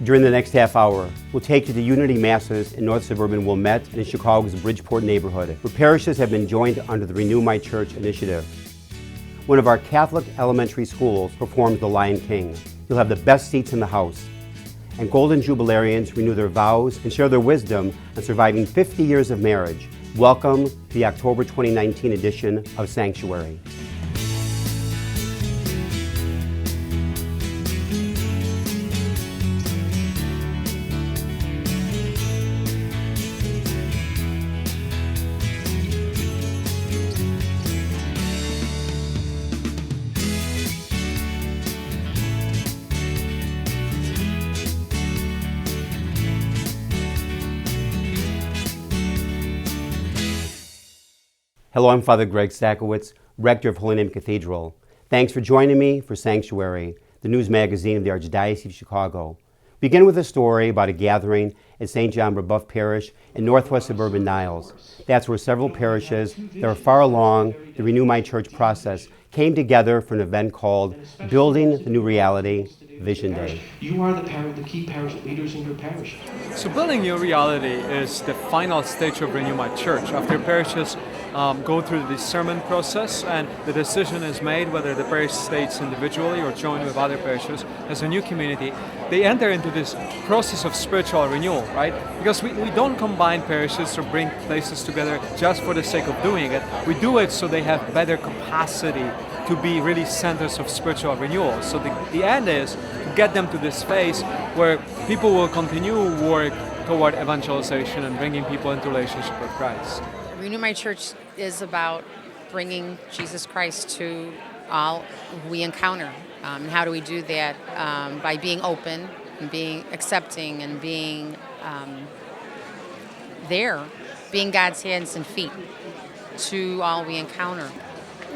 During the next half hour, we'll take you to Unity Masses in north-suburban Wilmette and in Chicago's Bridgeport neighborhood, where parishes have been joined under the Renew My Church initiative. One of our Catholic elementary schools performs The Lion King. You'll have the best seats in the house. And golden jubilarians renew their vows and share their wisdom on surviving 50 years of marriage. Welcome to the October 2019 edition of Sanctuary. Hello, I'm Father Greg Sakowicz, Rector of Holy Name Cathedral. Thanks for joining me for Sanctuary, the news magazine of the Archdiocese of Chicago. We begin with a story about a gathering at St. John Brebeuf Parish in northwest suburban Niles. That's where several parishes that are far along the Renew My Church process came together for an event called Building the New Reality Vision Day. You are the key parish leaders in your parish. So building new reality is the final stage of Renew My Church. After parishes go through the discernment process and the decision is made whether the parish stays individually or joined with other parishes as a new community, they enter into this process of spiritual renewal, right? Because we don't combine parishes or bring places together just for the sake of doing it. We do it so they have better capacity to be really centers of spiritual renewal. So the end is to get them to this phase where people will continue work toward evangelization and bringing people into relationship with Christ. Renew My Church is about bringing Jesus Christ to all we encounter. And how do we do that? By being open and being accepting and being there, being God's hands and feet to all we encounter.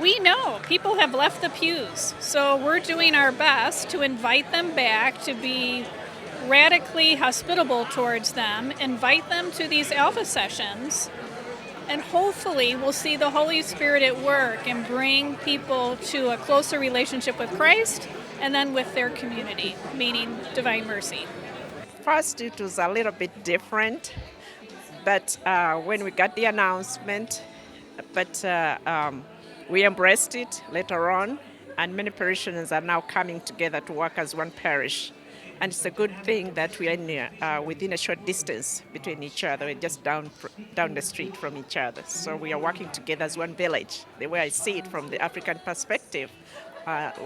We know people have left the pews, so we're doing our best to invite them back, to be radically hospitable towards them, invite them to these Alpha sessions, and hopefully we'll see the Holy Spirit at work and bring people to a closer relationship with Christ and then with their community, meaning Divine Mercy. First, it was a little bit different, but when we got the announcement, we embraced it later on, and many parishioners are now coming together to work as one parish. And it's a good thing that we are within a short distance between each other. We're just down the street from each other. So we are working together as one village. The way I see it from the African perspective,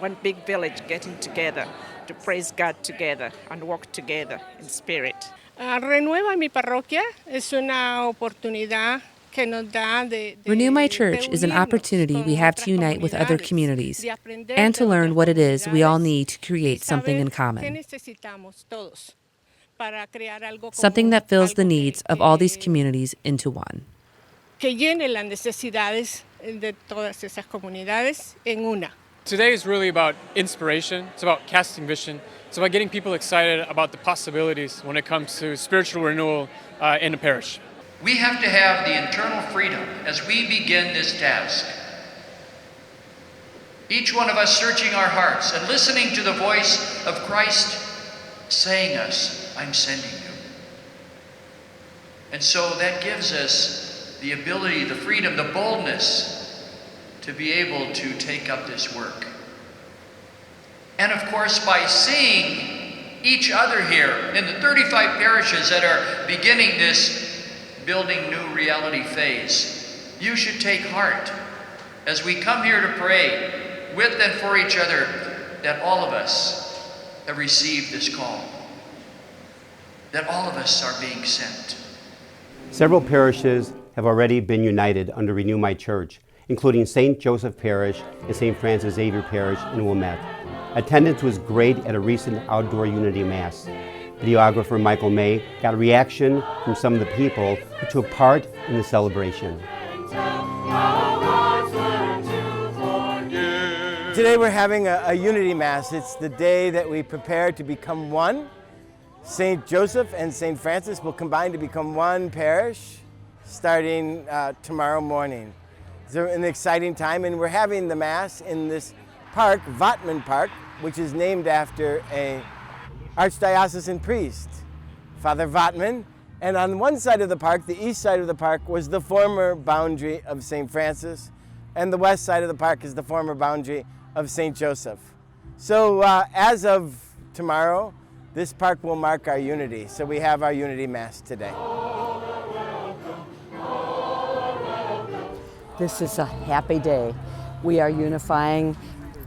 one big village getting together to praise God together and work together in spirit. Renueva mi parroquia es una oportunidad. Renew My Church is an opportunity we have to unite with other communities and to learn what it is we all need to create something in common. Something that fills the needs of all these communities into one. Today is really about inspiration. It's about casting vision. It's about getting people excited about the possibilities when it comes to spiritual renewal in a parish. We have to have the internal freedom as we begin this task. Each one of us searching our hearts and listening to the voice of Christ saying us, I'm sending you. And so that gives us the ability, the freedom, the boldness to be able to take up this work. And of course, by seeing each other here in the 35 parishes that are beginning this Building New Reality phase, you should take heart as we come here to pray with and for each other that all of us have received this call, that all of us are being sent. Several parishes have already been united under Renew My Church, including St. Joseph Parish and St. Francis Xavier Parish in Wilmette. Attendance was great at a recent outdoor Unity Mass. Videographer Michael May got a reaction from some of the people who took part in the celebration. Today we're having a Unity Mass. It's the day that we prepare to become one. St. Joseph and St. Francis will combine to become one parish starting tomorrow morning. It's an exciting time, and we're having the Mass in this park, Vatman Park, which is named after a archdiocesan priest, Father Votman. And on one side of the park, the east side of the park, was the former boundary of St. Francis, and the west side of the park is the former boundary of St. Joseph. So as of tomorrow, this park will mark our unity. So we have our Unity Mass today. This is a happy day. We are unifying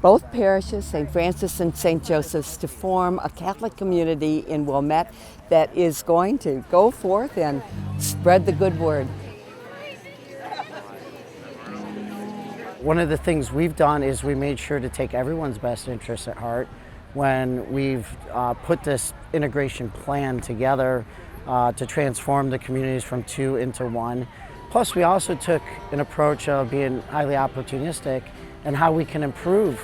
both parishes, St. Francis and St. Joseph's, to form a Catholic community in Wilmette that is going to go forth and spread the good word. One of the things we've done is we made sure to take everyone's best interests at heart when we've put this integration plan together to transform the communities from two into one. Plus, we also took an approach of being highly opportunistic and how we can improve.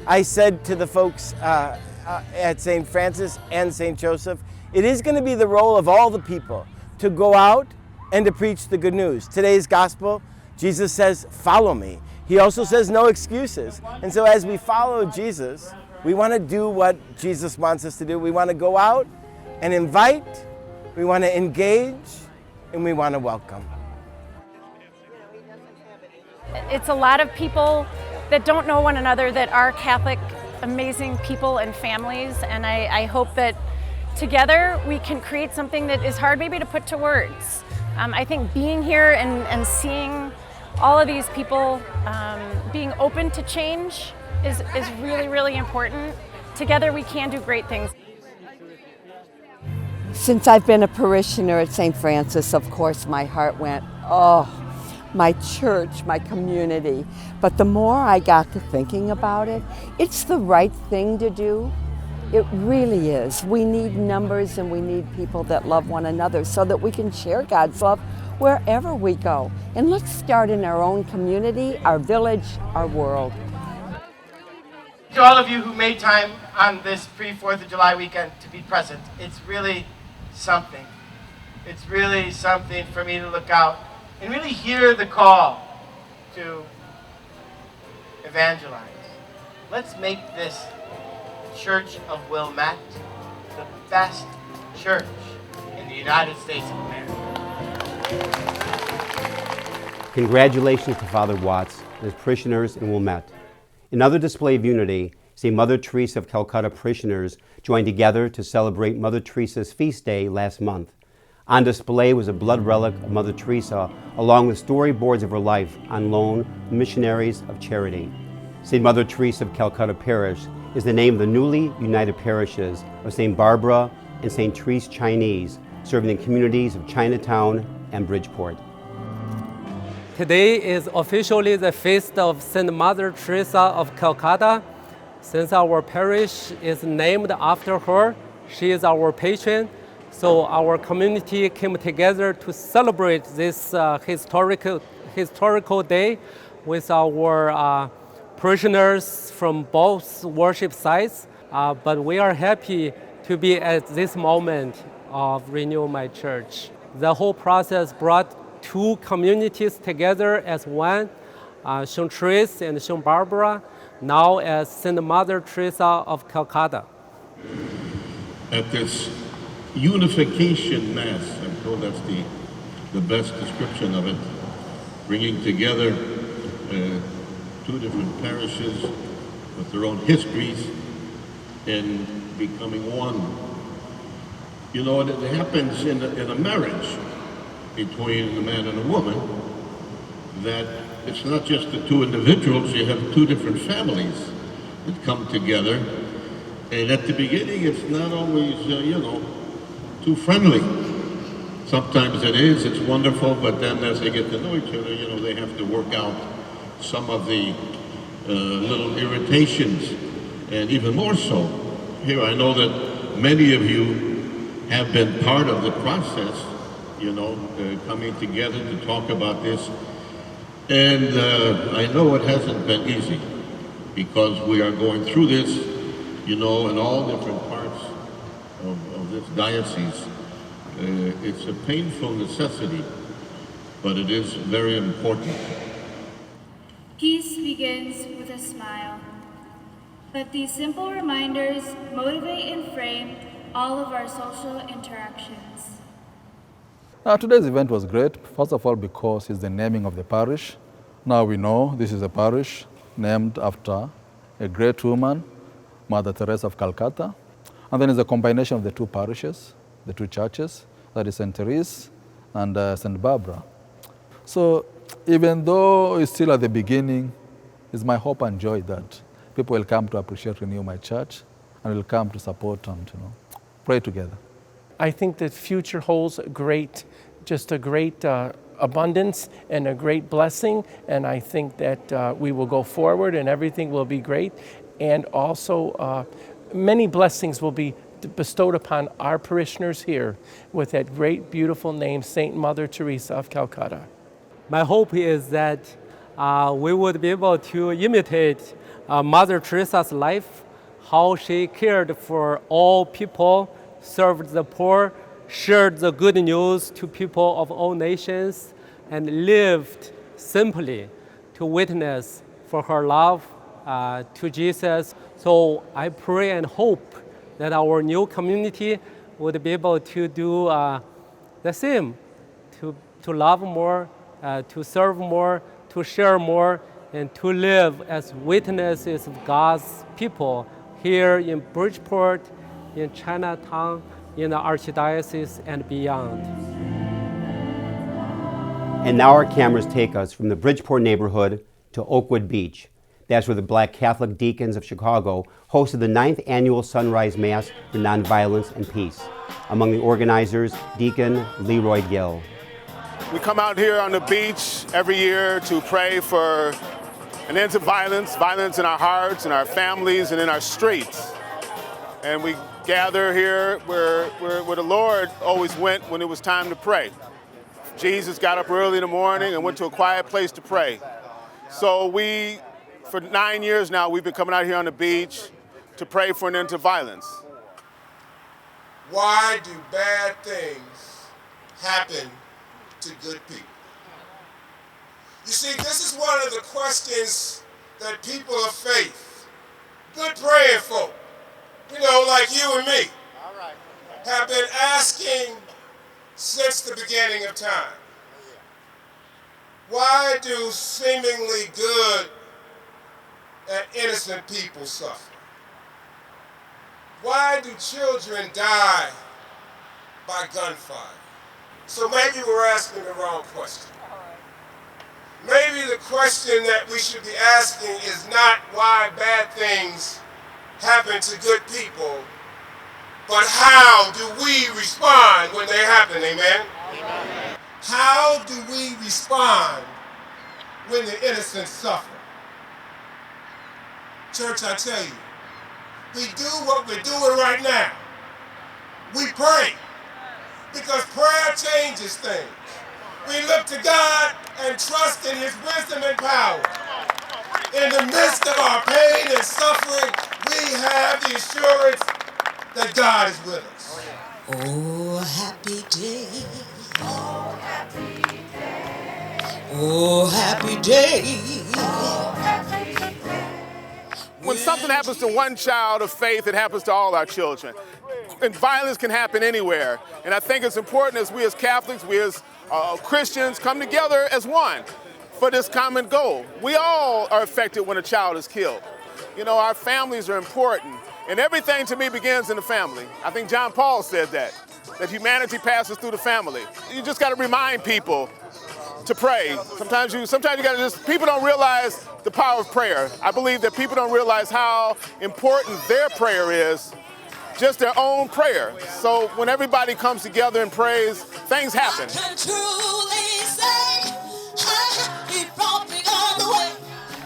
I said to the folks at St. Francis and St. Joseph, it is going to be the role of all the people to go out and to preach the good news. Today's gospel, Jesus says, follow me. He also says no excuses. And so as we follow Jesus, we want to do what Jesus wants us to do. We want to go out and invite, we want to engage, and we want to welcome. It's a lot of people that don't know one another that are Catholic, amazing people and families, and I hope that together we can create something that is hard maybe to put to words. I think being here and seeing all of these people being open to change is really, really important. Together we can do great things. Since I've been a parishioner at St. Francis, of course, my heart went, oh, my church, my community. But the more I got to thinking about it, it's the right thing to do. It really is. We need numbers and we need people that love one another so that we can share God's love wherever we go. And let's start in our own community, our village, our world. To all of you who made time on this pre-4th of July weekend to be present, it's really something. It's really something for me to look out and really hear the call to evangelize. Let's make this Church of Wilmette the best church in the United States of America. Congratulations to Father Watts and his parishioners in Wilmette. Another display of unity, St. Mother Teresa of Calcutta parishioners joined together to celebrate Mother Teresa's feast day last month. On display was a blood relic of Mother Teresa, along with storyboards of her life on loan to missionaries of charity. St. Mother Teresa of Calcutta Parish is the name of the newly united parishes of St. Barbara and St. Therese Chinese, serving the communities of Chinatown and Bridgeport. Today is officially the feast of St. Mother Teresa of Calcutta. Since our parish is named after her, she is our patron. So our community came together to celebrate this historical day with our parishioners from both worship sites. But we are happy to be at this moment of Renew My Church. The whole process brought two communities together as one, St. Teresa and St. Barbara, now as St. Mother Teresa of Calcutta. At this unification Mass, I'm told that's the best description of it, bringing together two different parishes with their own histories and becoming one. You know, it happens in a marriage between a man and a woman, that it's not just the two individuals, you have two different families that come together. And at the beginning, it's not always, too friendly. Sometimes it is, it's wonderful, but then as they get to know each other, they have to work out some of the little irritations, and even more so. Here, I know that many of you have been part of the process, coming together to talk about this. And I know it hasn't been easy, because we are going through this, in all different parts of this diocese. It's a painful necessity, but it is very important. Peace begins with a smile. But these simple reminders motivate and frame all of our social interactions. Today's event was great, first of all because it's the naming of the parish. Now we know this is a parish named after a great woman, Mother Teresa of Calcutta. And then it's a combination of the two parishes, the two churches, that is St. Teresa and St. Barbara. So even though it's still at the beginning, it's my hope and joy that people will come to appreciate Renew My Church and will come to support and pray together. I think the future holds a great abundance and a great blessing, and I think that we will go forward and everything will be great, and also many blessings will be bestowed upon our parishioners here with that great, beautiful name, Saint Mother Teresa of Calcutta. My hope is that we would be able to imitate Mother Teresa's life, how she cared for all people, served the poor, shared the good news to people of all nations, and lived simply to witness for her love to Jesus. So I pray and hope that our new community would be able to do the same, to love more, to serve more, to share more, and to live as witnesses of God's people here in Bridgeport, in Chinatown, in the Archdiocese, and beyond. And now our cameras take us from the Bridgeport neighborhood to Oakwood Beach. That's where the Black Catholic Deacons of Chicago hosted the 9th annual Sunrise Mass for Nonviolence and Peace. Among the organizers, Deacon Leroy Gill. We come out here on the beach every year to pray for an end to violence in our hearts, in our families, and in our streets. And we gather here where the Lord always went when it was time to pray. Jesus got up early in the morning and went to a quiet place to pray. So for 9 years now, we've been coming out here on the beach to pray for an end to violence. Why do bad things happen to good people? You see, this is one of the questions that people of faith, good praying folk, like you and me, have been asking since the beginning of time. Why do seemingly good and innocent people suffer? Why do children die by gunfire? So maybe we're asking the wrong question. Maybe the question that we should be asking is not why bad things happen to good people, but how do we respond when they happen, amen? Amen. How do we respond when the innocent suffer? Church, I tell you, we do what we're doing right now. We pray, because prayer changes things. We look to God and trust in His wisdom and power. In the midst of our pain and suffering, we have the assurance that God is with us. Oh, happy day. Oh, happy day. Oh, happy day. Oh, happy day. When something happens to one child of faith, it happens to all our children. And violence can happen anywhere. And I think it's important as we as Catholics, we as Christians come together as one for this common goal. We all are affected when a child is killed. Our families are important. And everything to me begins in the family. I think John Paul said that humanity passes through the family. You just got to remind people to pray. Sometimes you got to people don't realize the power of prayer. I believe that people don't realize how important their prayer is, just their own prayer. So when everybody comes together and prays, things happen.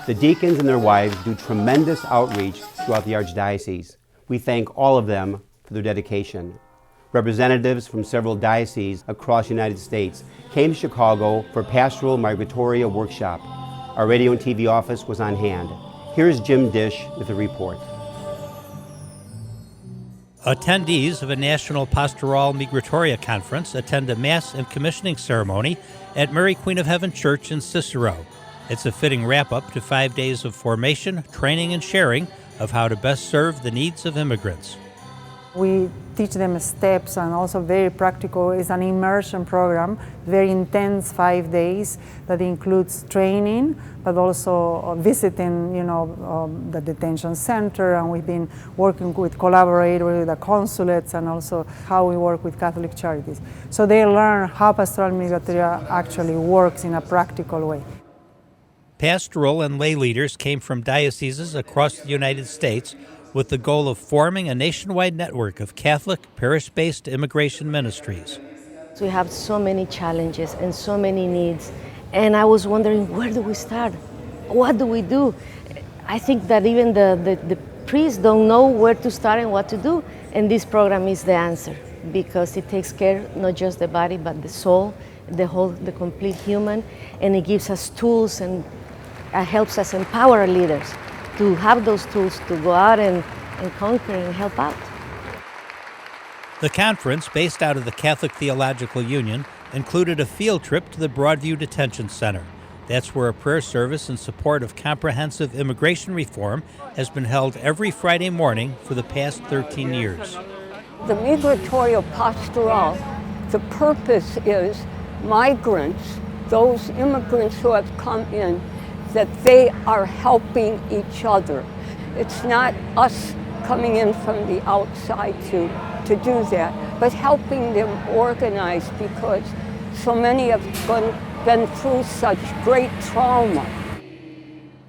The deacons and their wives do tremendous outreach throughout the Archdiocese. We thank all of them for their dedication. Representatives from several dioceses across the United States came to Chicago for Pastoral Migratory workshop. Our radio and TV office was on hand. Here's Jim Dish with a report. Attendees of a National Pastoral Migratory Conference attend a Mass and commissioning ceremony at Mary Queen of Heaven Church in Cicero. It's a fitting wrap-up to 5 days of formation, training, and sharing of how to best serve the needs of immigrants. We teach them steps and also very practical. It's an immersion program, very intense 5 days that includes training, but also visiting, the detention center. And we've been working with collaborators with the consulates and also how we work with Catholic charities. So they learn how Pastoral Migratory actually works in a practical way. Pastoral and lay leaders came from dioceses across the United States with the goal of forming a nationwide network of Catholic parish-based immigration ministries. We have so many challenges and so many needs, and I was wondering, where do we start? What do we do? I think that even the priests don't know where to start and what to do, and this program is the answer, because it takes care not just the body but the soul, the complete human, and it gives us tools and helps us empower our leaders to have those tools to go out and conquer and help out. The conference, based out of the Catholic Theological Union, included a field trip to the Broadview Detention Center. That's where a prayer service in support of comprehensive immigration reform has been held every Friday morning for the past 13 years. The Migratory Pastoral, the purpose is migrants, those immigrants who have come in, that they are helping each other. It's not us coming in from the outside to do that, but helping them organize, because so many have been through such great trauma.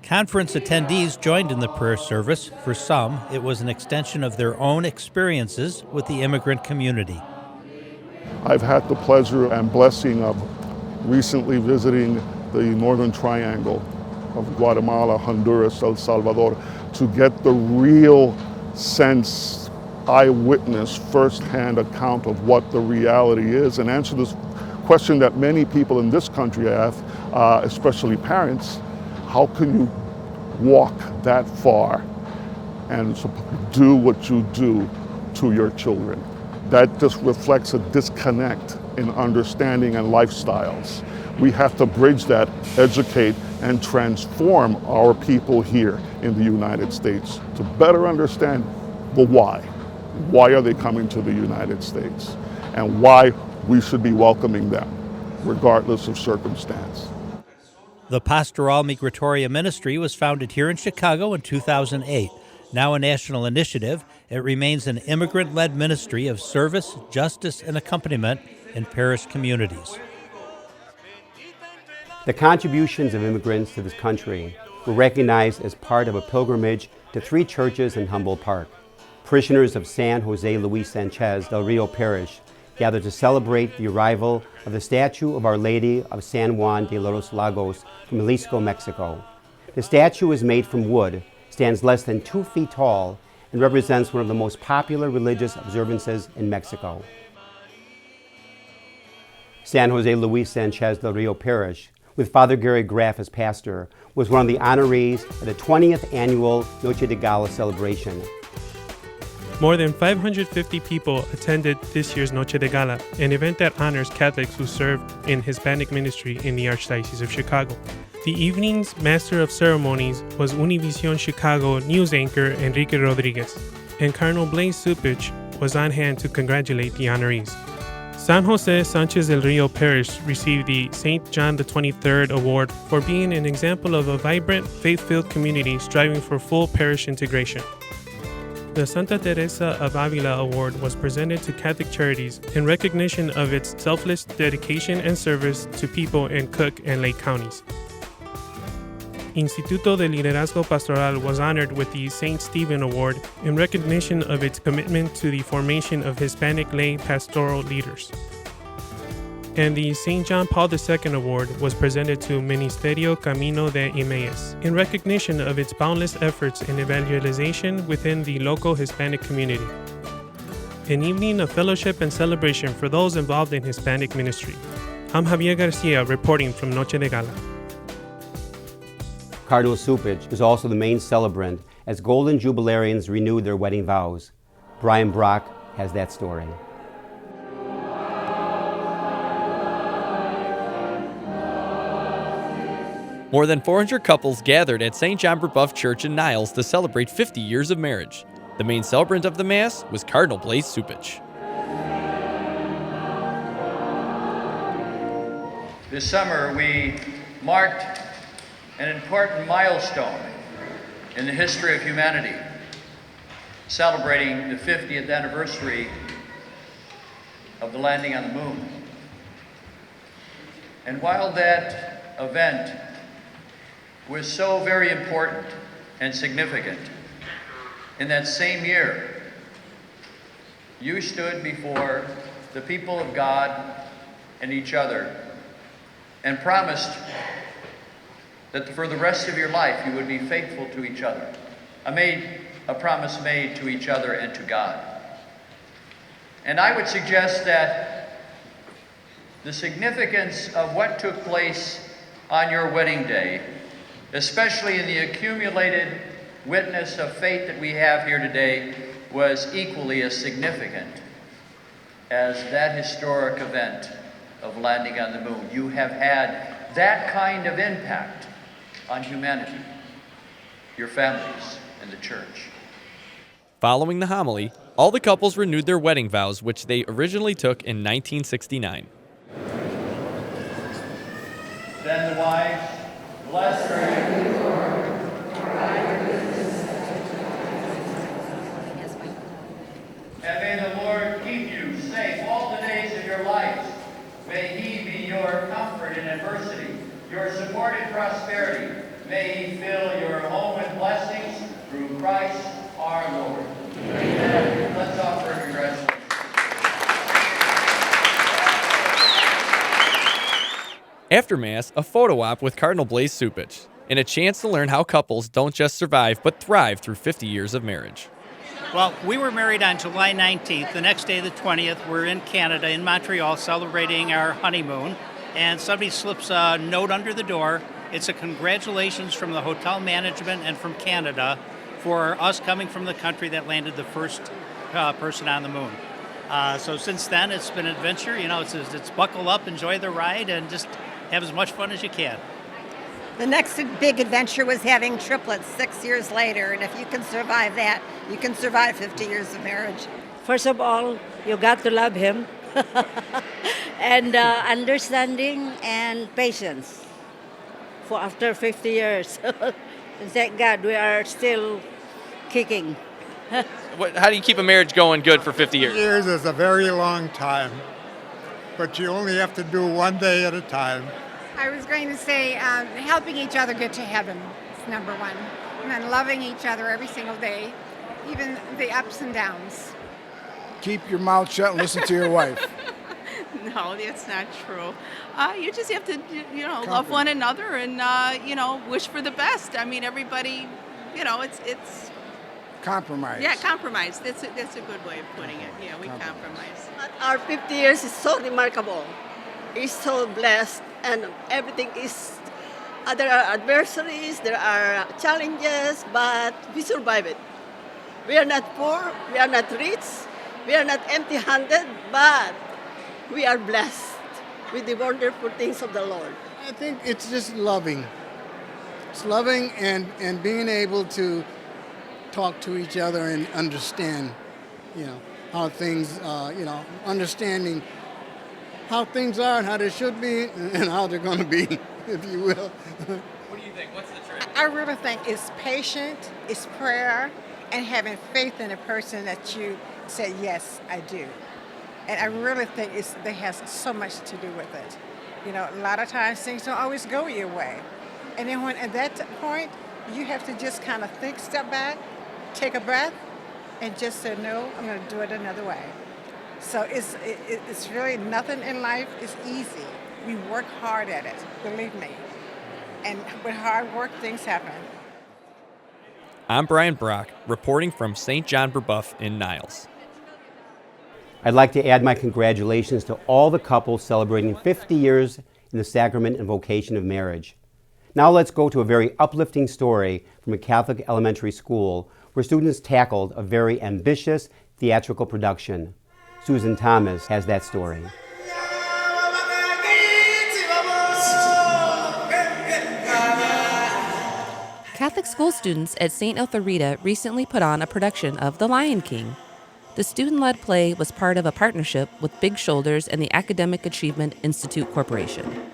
Conference attendees joined in the prayer service. For some, it was an extension of their own experiences with the immigrant community. I've had the pleasure and blessing of recently visiting the Northern Triangle of Guatemala, Honduras, El Salvador, to get the real sense, eyewitness, firsthand account of what the reality is, and answer this question that many people in this country have, especially parents: how can you walk that far and do what you do to your children? That just reflects a disconnect in understanding and lifestyles. We have to bridge that, educate, and transform our people here in the United States to better understand the why. Why are they coming to the United States? And why we should be welcoming them, regardless of circumstance. The Pastoral Migratory ministry was founded here in Chicago in 2008. Now a national initiative, it remains an immigrant-led ministry of service, justice, and accompaniment in parish communities. The contributions of immigrants to this country were recognized as part of a pilgrimage to 3 churches in Humboldt Park. Parishioners of San Jose Luis Sanchez del Rio Parish gathered to celebrate the arrival of the statue of Our Lady of San Juan de los Lagos from Jalisco, Mexico. The statue is made from wood, stands less than 2 feet tall, and represents one of the most popular religious observances in Mexico. San Jose Luis Sanchez del Rio Parish, with Father Gary Graff as pastor, was one of the honorees at the 20th annual Noche de Gala celebration. More than 550 people attended this year's Noche de Gala, an event that honors Catholics who served in Hispanic ministry in the Archdiocese of Chicago. The evening's Master of Ceremonies was Univision Chicago news anchor Enrique Rodriguez, and Cardinal Blaise Cupich was on hand to congratulate the honorees. San Jose Sanchez del Rio Parish received the St. John XXIII Award for being an example of a vibrant, faith-filled community striving for full parish integration. The Santa Teresa of Avila Award was presented to Catholic Charities in recognition of its selfless dedication and service to people in Cook and Lake counties. Instituto de Liderazgo Pastoral was honored with the St. Stephen Award in recognition of its commitment to the formation of Hispanic lay pastoral leaders. And the St. John Paul II Award was presented to Ministerio Camino de Emmaus in recognition of its boundless efforts in evangelization within the local Hispanic community. An evening of fellowship and celebration for those involved in Hispanic ministry. I'm Javier Garcia reporting from Noche de Gala. Cardinal Cupich was also the main celebrant as Golden Jubilarians renewed their wedding vows. Brian Brock has that story. More than 400 couples gathered at St. John Brebeuf Church in Niles to celebrate 50 years of marriage. The main celebrant of the Mass was Cardinal Blaise Cupich. This summer we marked an important milestone in the history of humanity, celebrating the 50th anniversary of the landing on the moon. And while that event was so very important and significant, in that same year, you stood before the people of God and each other and promised that for the rest of your life you would be faithful to each other. A promise made to each other and to God. And I would suggest that the significance of what took place on your wedding day, especially in the accumulated witness of faith that we have here today, was equally as significant as that historic event of landing on the moon. You have had that kind of impact on humanity, your families, and the church. Following the homily, all the couples renewed their wedding vows, which they originally took in 1969. Then the wives, bless her. And may the Lord keep you safe all the days of your lives. May He be your comfort in adversity, your support in prosperity. May He fill your home with blessings through Christ our Lord. Amen. Let's offer a congratulations. After Mass, a photo op with Cardinal Blaise Cupich, and a chance to learn how couples don't just survive but thrive through 50 years of marriage. Well, we were married on July 19th. The next day, the 20th, we're in Canada, in Montreal, celebrating our honeymoon. And somebody slips a note under the door. It's a congratulations from the hotel management and from Canada for us coming from the country that landed the first person on the moon. So since then, it's been an adventure. You know, it's buckle up, enjoy the ride, and just have as much fun as you can. The next big adventure was having triplets 6 years later, and if you can survive that, you can survive 50 years of marriage. First of all, you got to love him, and understanding and patience for after 50 years. And thank God we are still kicking. How do you keep a marriage going good for 50 years? 50 years is a very long time, but you only have to do one day at a time. I was going to say helping each other get to heaven is number one. And then loving each other every single day, even the ups and downs. Keep your mouth shut and listen to your wife. No, that's not true. You just have to, love one another and, wish for the best. I mean, everybody, it's compromise. Yeah, compromise. That's a good way of putting it. Yeah, we compromise. Our 50 years is so remarkable. It's so blessed, and everything is. There are adversaries, there are challenges, but we survive it. We are not poor, we are not rich, we are not empty-handed, but we are blessed with the wonderful things of the Lord. I think it's just loving. It's loving and being able to talk to each other and understand, how things, understanding how things are and how they should be and how they're going to be, if you will. What do you think? What's the trick? I really think it's patience, it's prayer, and having faith in a person that you say, yes, I do. And I really think it has so much to do with it. A lot of times things don't always go your way. And then when at that point, you have to just kind of think, step back, take a breath, and just say, no, I'm going to do it another way. So it's really nothing in life is easy. We work hard at it, believe me. And with hard work, things happen. I'm Brian Brock, reporting from St. John Brebeuf in Niles. I'd like to add my congratulations to all the couples celebrating 50 years in the sacrament and vocation of marriage. Now let's go to a very uplifting story from a Catholic elementary school where students tackled a very ambitious theatrical production. Susan Thomas has that story. Catholic school students at St. Eltharita recently put on a production of The Lion King. The student-led play was part of a partnership with Big Shoulders and the Academic Achievement Institute Corporation.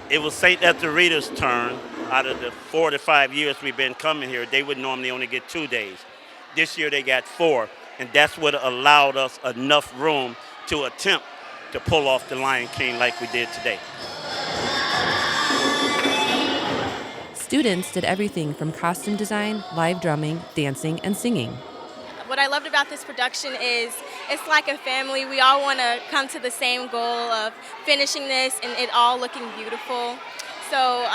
It was St. Eltharita's turn. Out of the 4 to 5 years we've been coming here, they would normally only get 2 days. This year they got 4, and that's what allowed us enough room to attempt to pull off The Lion King like we did today. Students did everything from costume design, live drumming, dancing, and singing. What I loved about this production is it's like a family. We all want to come to the same goal of finishing this and it all looking beautiful. So,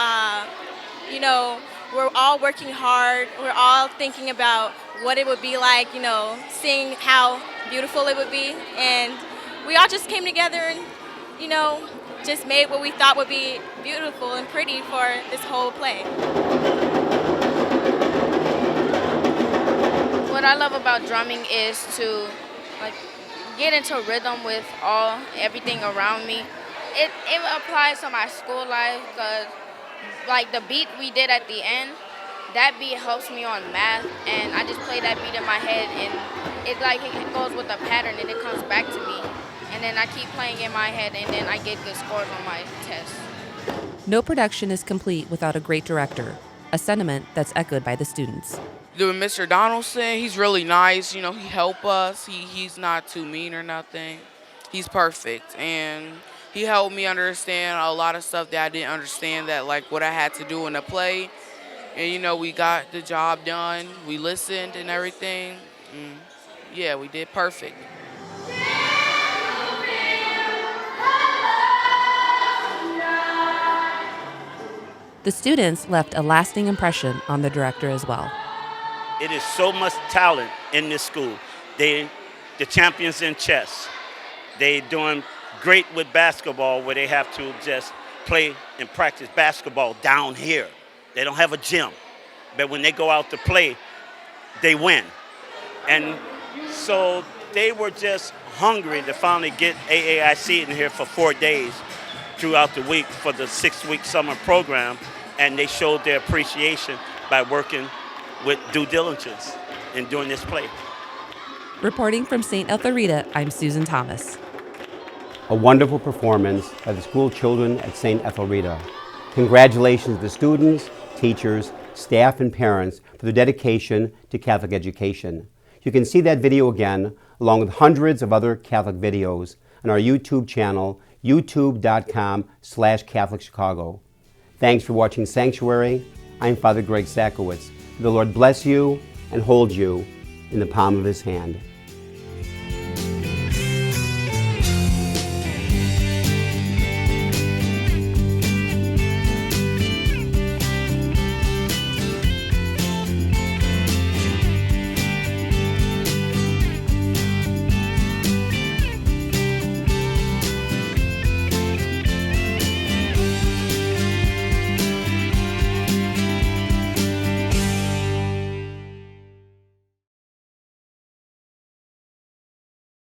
you know, we're all working hard. We're all thinking about what it would be like, you know, seeing how beautiful it would be. And we all just came together and, you know, just made what we thought would be beautiful and pretty for this whole play. What I love about drumming is to get into rhythm with everything around me. It applies to my school life because the beat we did at the end, that beat helps me on math, and I just play that beat in my head, and it goes with a pattern and it comes back to me. And then I keep playing in my head, and then I get good scores on my tests. No production is complete without a great director, a sentiment that's echoed by the students. Mr. Donaldson, he's really nice. You know, he helped us. He's not too mean or nothing. He's perfect, and he helped me understand a lot of stuff that I didn't understand, that what I had to do in the play. And you know, we got the job done. We listened and everything. Yeah, we did perfect. The students left a lasting impression on the director as well. It is so much talent in this school. The champions in chess. They doing great with basketball, where they have to just play and practice basketball down here. They don't have a gym. But when they go out to play, they win. And so they were just hungry to finally get AAIC in here for 4 days throughout the week for the 6-week summer program, and they showed their appreciation by working with due diligence in doing this play. Reporting from St. Eltharita, I'm Susan Thomas. A wonderful performance by the school children at St. Eltharita. Congratulations to the students, teachers, staff, and parents for their dedication to Catholic education. You can see that video again, along with hundreds of other Catholic videos, on our YouTube channel, youtube.com/CatholicChicago. Thanks for watching Sanctuary. I'm Father Greg Sakowicz. The Lord bless you and hold you in the palm of His hand.